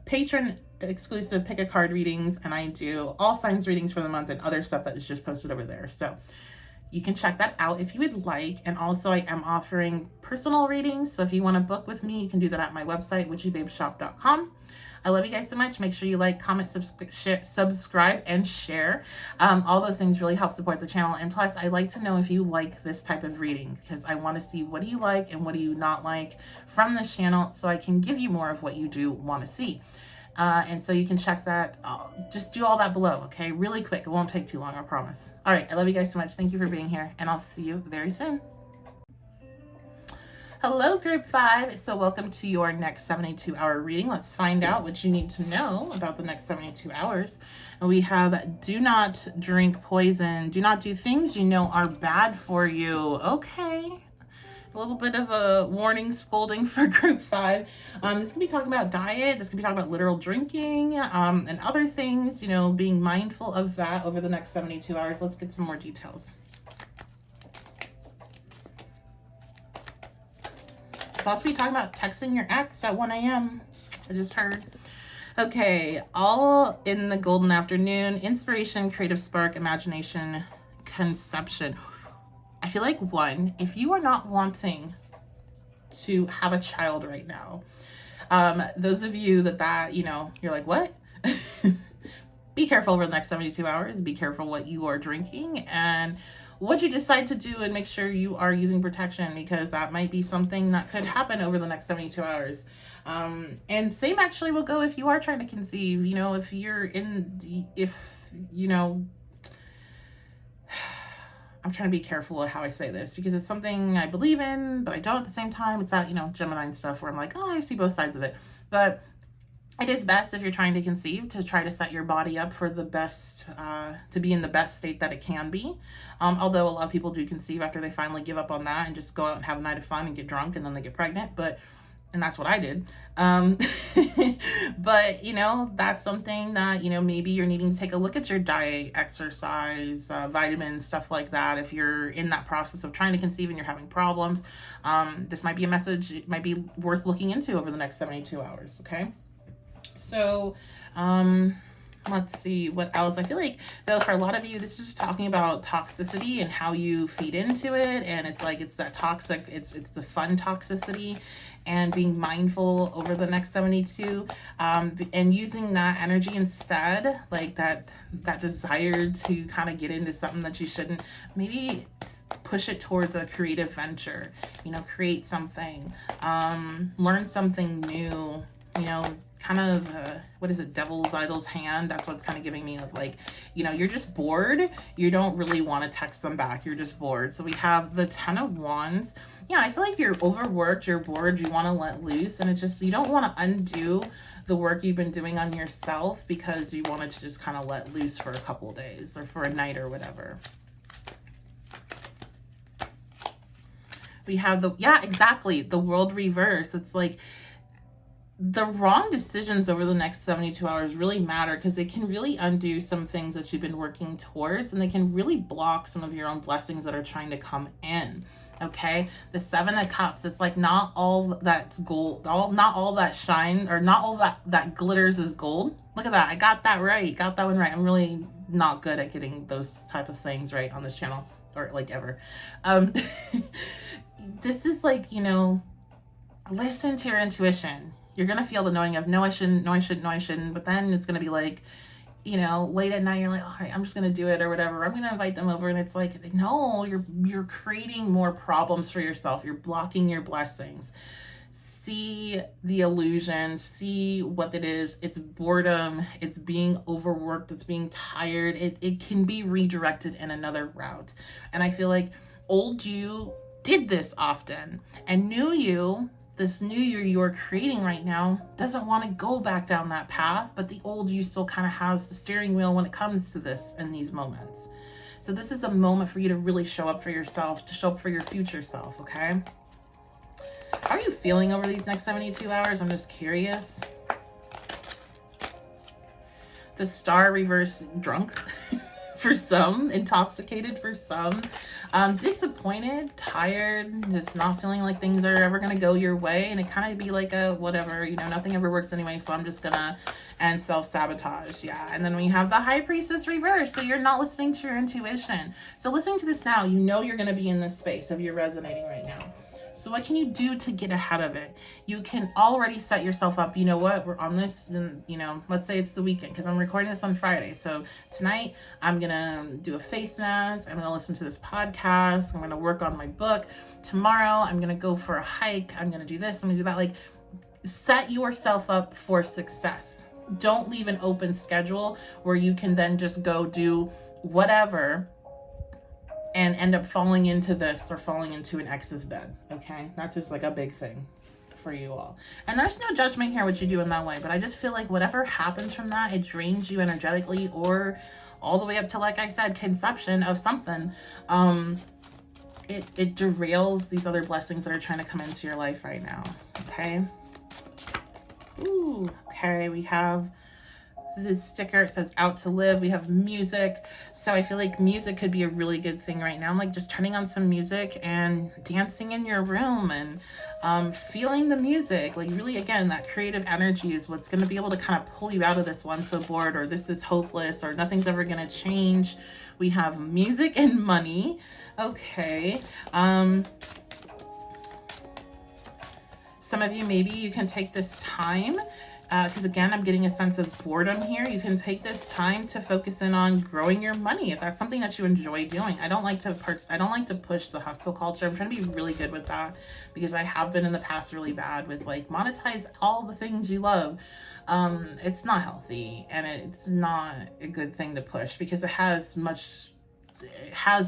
patron exclusive pick a card readings, and I do all signs readings for the month and other stuff that is just posted over there. So you can check that out if you would like. And also I am offering personal readings. So if you want to book with me, you can do that at my website, witchybabeshop.com. I love you guys so much. Make sure you like, comment, subscribe, and share. All those things really help support the channel. And plus, I like to know if you like this type of reading, because I want to see what do you like and what do you not like from this channel, so I can give you more of what you do want to see. And so you can check that. Just do all that below, okay? Really quick. It won't take too long, I promise. All right. I love you guys so much. Thank you for being here, and I'll see you very soon. Hello, group 5. So welcome to your next 72-hour reading. Let's find out what you need to know about the next 72 hours. And we have, do not drink poison. Do not do things you know are bad for you. Okay. A little bit of a warning, scolding for group 5. This can be talking about diet. This can be talking about literal drinking, and other things, you know, being mindful of that over the next 72 hours. Let's get some more details. Also be talking about texting your ex at 1 a.m. I just heard. Okay, all in the golden afternoon. Inspiration, creative spark, imagination, conception. I feel like, one, if you are not wanting to have a child right now, those of you that you know, you're like, what? Be careful over the next 72 hours. Be careful what you are drinking and what you decide to do, and make sure you are using protection, because that might be something that could happen over the next 72 hours. And same actually will go if you are trying to conceive. You know, if you know, I'm trying to be careful of how I say this, because it's something I believe in, but I don't at the same time. It's that, you know, Gemini stuff where I'm like, oh, I see both sides of it. But it is best, if you're trying to conceive, to try to set your body up for the best, to be in the best state that it can be. Although a lot of people do conceive after they finally give up on that and just go out and have a night of fun and get drunk, and then they get pregnant. And that's what I did. But, you know, that's something that, you know, maybe you're needing to take a look at your diet, exercise, vitamins, stuff like that. If you're in that process of trying to conceive and you're having problems, this might be a message. It might be worth looking into over the next 72 hours. Okay. So, let's see what else. I feel like, though, for a lot of you, this is just talking about toxicity and how you feed into it. And it's like, it's that toxic, it's the fun toxicity, and being mindful over the next 72, and using that energy instead, like that desire to kind of get into something that you shouldn't, maybe push it towards a creative venture, you know, create something, learn something new, you know, kind of, what is it, devil's idol's hand. That's what it's kind of giving me, of like, you know, you're just bored. You don't really want to text them back. You're just bored. So we have the 10 of Wands. Yeah, I feel like you're overworked, you're bored, you want to let loose, and it's just, you don't want to undo the work you've been doing on yourself because you wanted to just kind of let loose for a couple days or for a night or whatever. We have the, yeah, exactly, the world reverse. It's like, the wrong decisions over the next 72 hours really matter, because they can really undo some things that you've been working towards, and they can really block some of your own blessings that are trying to come in. Okay, the Seven of Cups, it's like not all that's gold, not all that shine, or not all that glitters is gold. Look at that, I got that right, got that one right. I'm really not good at getting those type of sayings right on this channel, or like ever. This is like, you know, listen to your intuition. You're gonna feel the knowing of no, I shouldn't, no, I shouldn't, no, I shouldn't. But then it's gonna be like, you know, late at night, you're like, all right, I'm just gonna do it or whatever. I'm gonna invite them over, and it's like, no, you're creating more problems for yourself. You're blocking your blessings. See the illusion. See what it is. It's boredom. It's being overworked. It's being tired. It can be redirected in another route. And I feel like old you did this often, and new you, this new year you're creating right now, doesn't want to go back down that path, but the old you still kind of has the steering wheel when it comes to this in these moments. So this is a moment for you to really show up for yourself, to show up for your future self, okay? How are you feeling over these next 72 hours? I'm just curious. The Star reverse, drunk for some, intoxicated for some, disappointed, tired, just not feeling like things are ever gonna go your way, and it kind of be like a whatever, you know, nothing ever works anyway, so I'm just gonna, and self-sabotage. Yeah. And then we have the High Priestess reverse, so you're not listening to your intuition. So listening to this now, you know you're gonna be in this space of you're resonating right now. So what can you do to get ahead of it? You can already set yourself up. You know what? We're on this, and you know, let's say it's the weekend, because I'm recording this on Friday. So tonight I'm going to do a face mask. I'm going to listen to this podcast. I'm going to work on my book. Tomorrow I'm going to go for a hike. I'm going to do this. I'm going to do that. Like, set yourself up for success. Don't leave an open schedule where you can then just go do whatever and end up falling into this or falling into an ex's bed. Okay, that's just like a big thing for you all. And there's no judgment here what you do in that way, but I just feel like whatever happens from that, it drains you energetically, or all the way up to, like I said, conception of something. It derails these other blessings that are trying to come into your life right now. Okay. Ooh, okay, we have this sticker, it says out to live. We have music, so I feel like music could be a really good thing right now, like just turning on some music and dancing in your room and feeling the music. Like really, again, that creative energy is what's going to be able to kind of pull you out of this one so bored, or this is hopeless, or nothing's ever going to change. We have music and money. Okay. Some of you, maybe you can take this time, because again, I'm getting a sense of boredom here. You can take this time to focus in on growing your money if that's something that you enjoy doing. I don't like to push the hustle culture. I'm trying to be really good with that, because I have been in the past really bad with like monetize all the things you love. It's not healthy, and it's not a good thing to push, because it has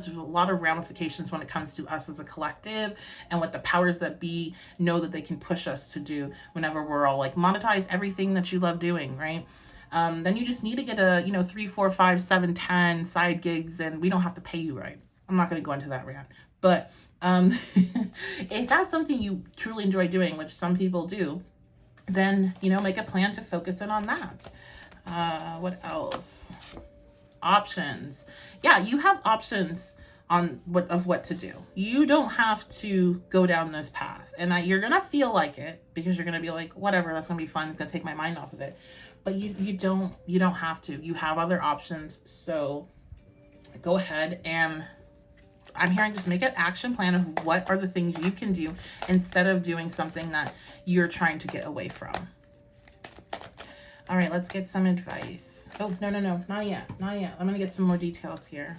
a lot of ramifications when it comes to us as a collective, and what the powers that be know that they can push us to do whenever we're all like monetize everything that you love doing, right? Then you just need to get a, 3, 4, 5, 7, 10 side gigs, and we don't have to pay you, right? I'm not going to go into that rant, but if that's something you truly enjoy doing, which some people do, then make a plan to focus in on that. What else? Options. Yeah, you have options on what to do. You don't have to go down this path, and you're gonna feel like it, because you're gonna be like, whatever, that's gonna be fun, it's gonna take my mind off of it. But you don't have to. You have other options, so go ahead, and I'm hearing just make an action plan of what are the things you can do instead of doing something that you're trying to get away from. All right, let's get some advice. Oh, no, not yet. I'm going to get some more details here.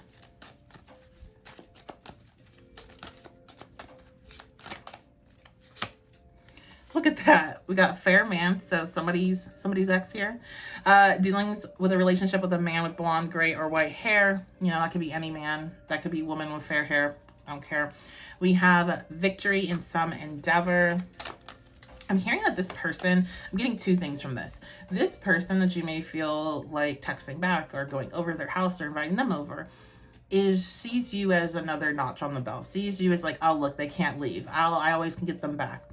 Look at that. We got fair man, so somebody's ex here. Dealings with a relationship with a man with blonde, gray, or white hair. That could be any man. That could be woman with fair hair. I don't care. We have victory in some endeavor. I'm hearing that this person, I'm getting two things from this. This person that you may feel like texting back or going over their house or inviting them over sees you as another notch on the belt. Sees you as like, oh, look, they can't leave. I always can get them back.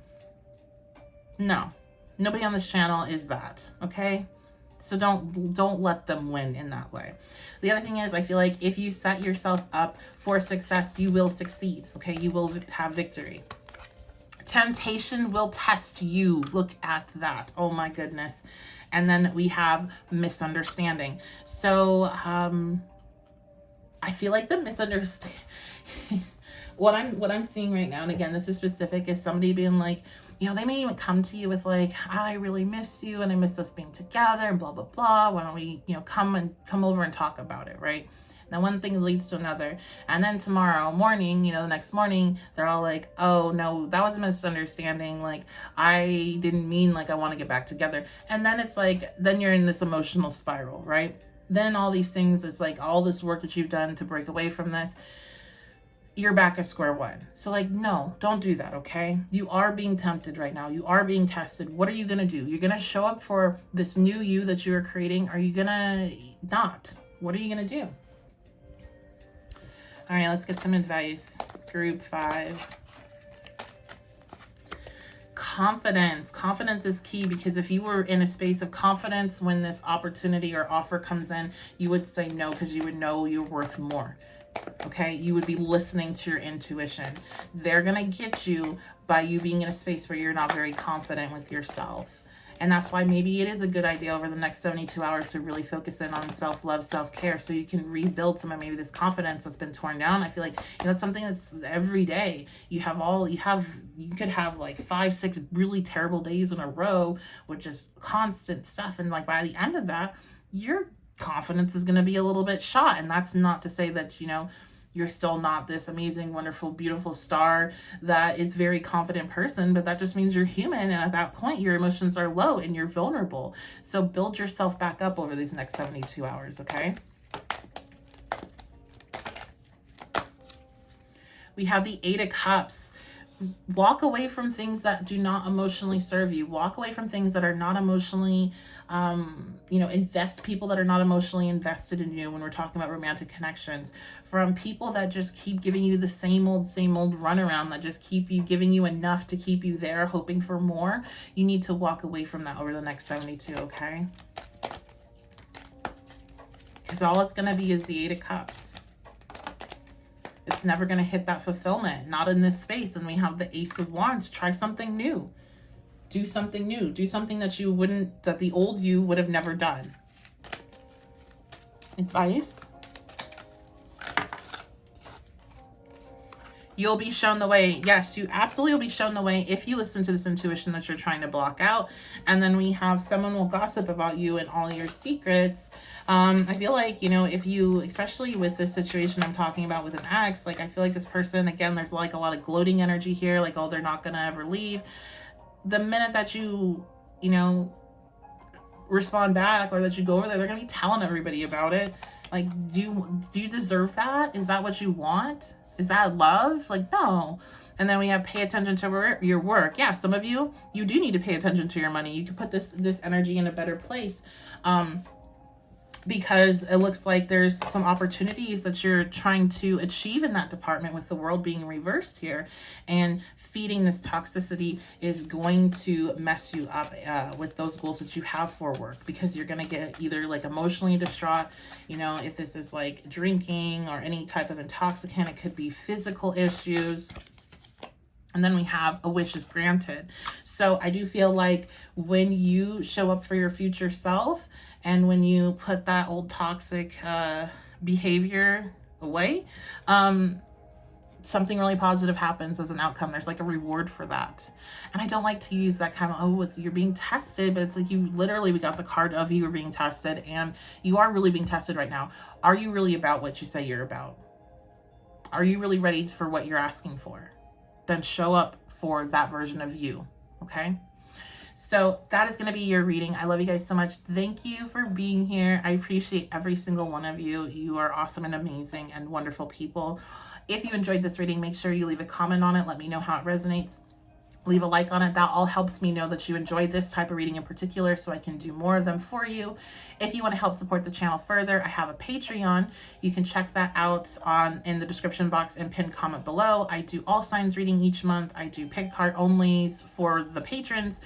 No, Nobody on this channel is that, okay? So don't let them win in that way. The other thing is, I feel like if you set yourself up for success, you will succeed, okay? You will have victory. Temptation will test you. Look at that. Oh my goodness. And then we have misunderstanding. So I feel like the misunderstanding what I'm seeing right now, and again, this is specific, is somebody being like, you know, they may even come to you with like, I really miss you and I miss us being together and blah, blah, blah. Why don't we, you know, come over and talk about it, right? Now, one thing leads to another. And then tomorrow morning, you know, the next morning, they're all like, oh, no, that was a misunderstanding. Like, I didn't mean like I want to get back together. And then it's like, then you're in this emotional spiral, right? Then all these things, it's like all this work that you've done to break away from this, you're back at square one. So like, no, don't do that, okay? You are being tempted right now. You are being tested. What are you going to do? You're going to show up for this new you that you are creating? Are you going to not? What are you going to do? All right, let's get some advice. Group 5. Confidence. Confidence is key, because if you were in a space of confidence when this opportunity or offer comes in, you would say no, because you would know you're worth more. Okay, you would be listening to your intuition. They're gonna get you by you being in a space where you're not very confident with yourself. And that's why maybe it is a good idea over the next 72 hours to really focus in on self-love, self-care, so you can rebuild some of maybe this confidence that's been torn down. I feel like, you know, it's something that's every day. You could have like 5-6 really terrible days in a row with just constant stuff. And like by the end of that, your confidence is going to be a little bit shot. And that's not to say that, you know, you're still not this amazing, wonderful, beautiful star that is very confident person, but that just means you're human. And at that point, your emotions are low and you're vulnerable. So build yourself back up over these next 72 hours, okay? We have the 8 of Cups. Walk away from things that do not emotionally serve you. Walk away from things that are not emotionally, you know, invest people that are not emotionally invested in you when we're talking about romantic connections. From people that just keep giving you the same old runaround, that just keep you giving you enough to keep you there, hoping for more. You need to walk away from that over the next 72, okay? Because all it's going to be is the 8 of Cups. It's never going to hit that fulfillment, not in this space. And we have the Ace of Wands. Try something new. Do something new. Do something that that the old you would have never done. Advice? You'll be shown the way. Yes, you absolutely will be shown the way if you listen to this intuition that you're trying to block out. And then we have someone will gossip about you and all your secrets. I feel like, you know, if you, especially with this situation I'm talking about with an ex, like I feel like this person, again, there's like a lot of gloating energy here, like, oh, they're not going to ever leave. The minute that you know, respond back or that you go over there, they're going to be telling everybody about it. Like, do you deserve that? Is that what you want? Is that love? Like, no. And then we have pay attention to your work. Yeah, some of you do need to pay attention to your money. You can put this energy in a better place. Because it looks like there's some opportunities that you're trying to achieve in that department with the world being reversed here. And feeding this toxicity is going to mess you up with those goals that you have for work, because you're going to get either like emotionally distraught, you know, if this is like drinking or any type of intoxicant, it could be physical issues. And then we have a wish is granted. So I do feel like when you show up for your future self and when you put that old toxic behavior away, something really positive happens as an outcome. There's like a reward for that. And I don't like to use that kind of, oh, you're being tested, but it's like we got the card of you are being tested, and you are really being tested right now. Are you really about what you say you're about? Are you really ready for what you're asking for? Then show up for that version of you, okay? So that is going to be your reading. I love you guys so much. Thank you for being here. I appreciate every single one of you. You are awesome and amazing and wonderful people. If you enjoyed this reading, make sure you leave a comment on it. Let me know how it resonates. leave a like on it. That all helps me know that you enjoy this type of reading in particular, so I can do more of them for you. If you want to help support the channel further, I have a Patreon. You can check that out in the description box and pinned comment below. I do all signs reading each month. I do pick card onlys for the patrons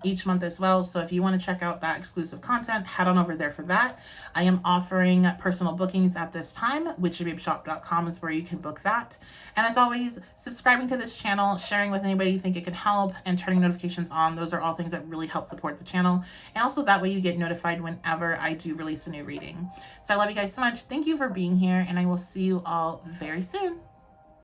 each month as well. So if you want to check out that exclusive content, head on over there for that. I am offering personal bookings at this time. witchybabeshop.com is where you can book that. And as always, subscribing to this channel, sharing with anybody you think it can help, and turning notifications on. Those are all things that really help support the channel. And also that way you get notified whenever I do release a new reading. So I love you guys so much. Thank you for being here, and I will see you all very soon.